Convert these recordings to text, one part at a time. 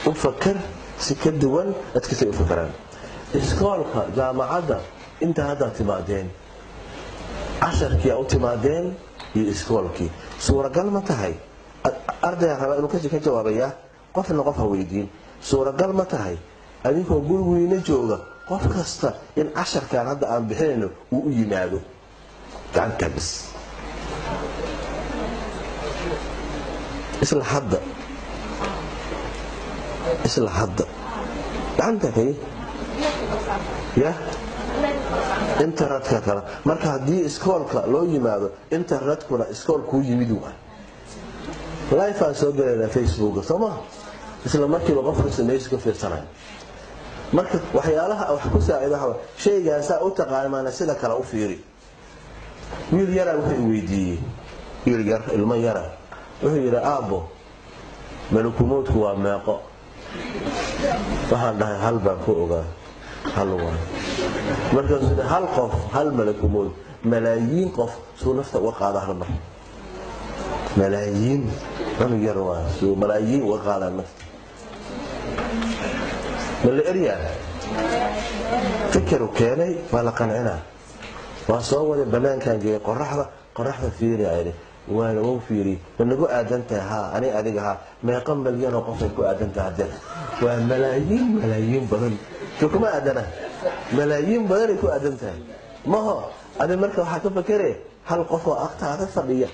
وفكر سكدوان أتكتب فكران إسكالك جامعة أنت هذا تمادين 10 كي أو تمادين إسكالك صورة قال ما تهي أرجع على إنه كذا كجوابية قفنا قفها ويدين صورة قال ما تهي أديك أقول وين جوجا قف كستا إن 10 كان هذا عم بحينه وينادو كان كبس إيش الحد عندك إيه يا internet kala marka hadii iskoolka loo yimaado internet kuna iskoolku yimidu live aan soo galay Facebook sama isla markii qofka sameeyay ka fiirsanay marka waxyaalaha wax ku saacidaha shaygaas oo taqaanana sida kala u fiiri wiil yar wuxuu weydiiyay wiil yar ilmo yar wuxuu yiri aabo malakumoodku waa meeqo waxaan dhahay hal baan ku ogaa hal waa marka sida hal qof hal malakumood malaayiin qof soo nafta uga qaada hal mar malaayiin man yar waa soo malaayiin uga qaada nafta mal area fikru keenay wala qanacina waa soo wada banaankan geey qoraxda fiiri ayre waana oo fiiri inagu aadantahay ha ani adiga ha meeqan milyan oo qof ay ku aadantahay waa malaayiin badan kuma aadana malaayiin badan ay ku aadantahay ma ho ani marka waxa ka fakarey hal qof oo aqtaada fadhiya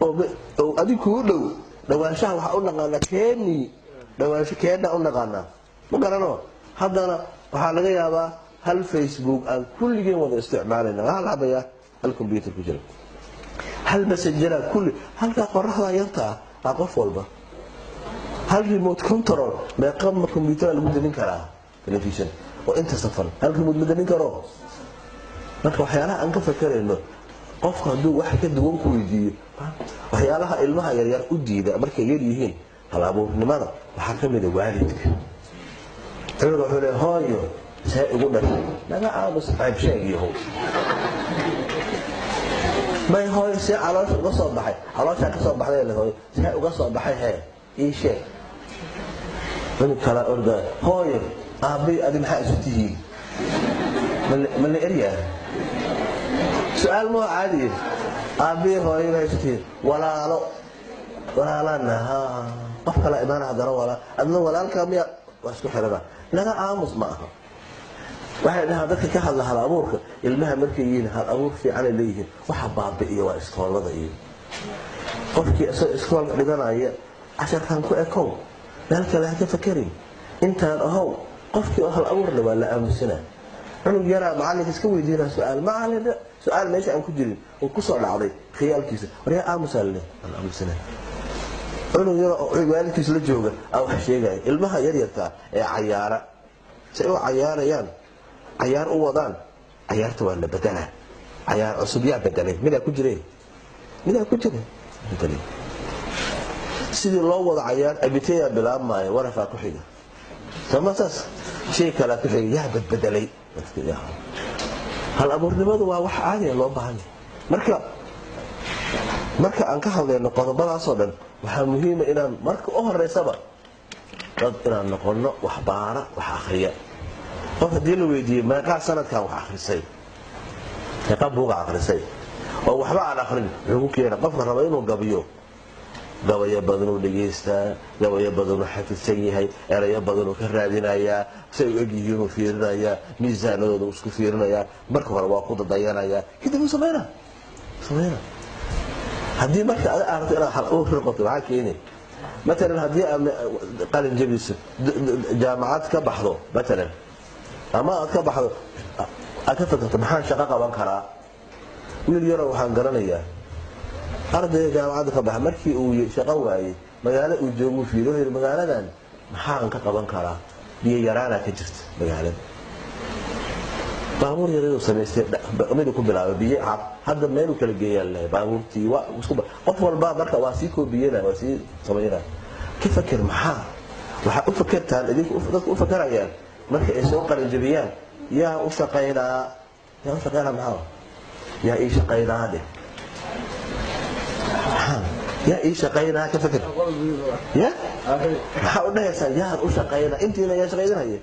oo adigu u dhawaanshaha waxa u naqana keena u naqana ma garano haddana waxa laga yaabaa hal Facebook aan kulligeen wada isticmaalayna hal habaya hal computer ku jira hal messenger kulli halka qoraxda yarta qof walba hal remote control ma qam computer lagu dalin karaa television oo inta safan hal remote ma dalin karo marka waxyaalaha aan ka fakareyno qofka haduu wax ka duwan ku weydiiyo waxyaalaha ilmaha yar yar u diida markay yar yihiin halaaburnimada waxa kamid ah waalidka wuxuu leeyahay hooyo say ugu dhashay naga aabus qayb sheegiyo may hooyo si caloosha uga soo baxay caloosha ka soo baxday la hooyo si uga soo baxay ii sheeg من كلا أرجع هاي أبي أدم حاجتي من الأريا سؤال مو عادي أبي هاي حاجتي ولا نها أفكر إيمان هذا ولا أدنى ولا الكامية واسكو حرنا لا عامس معها واحد هذا كهذا هالأمور المهم مركيين هالأمور في على ليه وحباب بقية وإسكال وضعيه قفكي إسكال لقنا عشان كان كو ذلك لا تفكري انت اهو قفكي اهل امر ولا امسنا انو يرى معلك اسكو يدير سؤال ما عليه سؤال ماشي ان كجرين وكسو دحدي خيالكيسا وريا امسله الامسنا انو يرى والدكيس لا جوغا او wax sheegay ilmaha yar yarta ee cayaara say u cayaarayaan cayaar u wadaan cayaarta waa la badalaa cayaar cusub yaa badalay mid ku jireen sidii loo wada cayaar abitaya bilaabmay warafa ku xiga samaasas shay kala ku xiga yaa badalay hal abuurnimadu waa wax caadi ah loo baahan marka aan ka hadlayno qodobadaas oo dhan waxa muhiim ah inaan marka u horeysaba dad inaan noqono wax baara wax akhriya qof hadii la weydiiyo meeqa sanadkan wax akhrisay meeqa buug akhrisay oo waxba aan akhrin wuxuu keenay qofka raba inuu gabiyo gabaya badan oo dhageystaa gabaya badan oo xafidsan yahay eraya badan oo ka raadinaya say u eegayeen oo fiirinaya miisaanadooda isku fiirinaya marka hore waa ku dadayanaya kadib uu sameeyna hadii marka aad aragto inaad hal oo firqo waxa keenay مثلا hadii qalin jabis jaamacad ka baxdo مثلا ama aad ka baxdo aad ka fakarto maxaan shaqo qaban karaa wiil yar waxaan garanayaa arday jaamacad ka bax markii uu shaqo waayay magaalo uu joogo fiiro magaaladan maxaan ka qaban karaa biyo yaraana ka jirta magaalada baabuur yar oo sameystay mid ku bilaabay biyo hadda meel uu kala geeyay baabuurtii waa isku qof walba marka waa si koobiyana waa si sameeyna ka fakir maxaa waxa u fakartaan idinku u fakarayaan marka ay soo qalin jabiyaan yaa u shaqeynaa maxaa yaa ay shaqeynaa yaa ii shaqaynaa ka fakir ya maxaa u dhahaysaa yaad u shaqayna intiina yaa shaqaynaya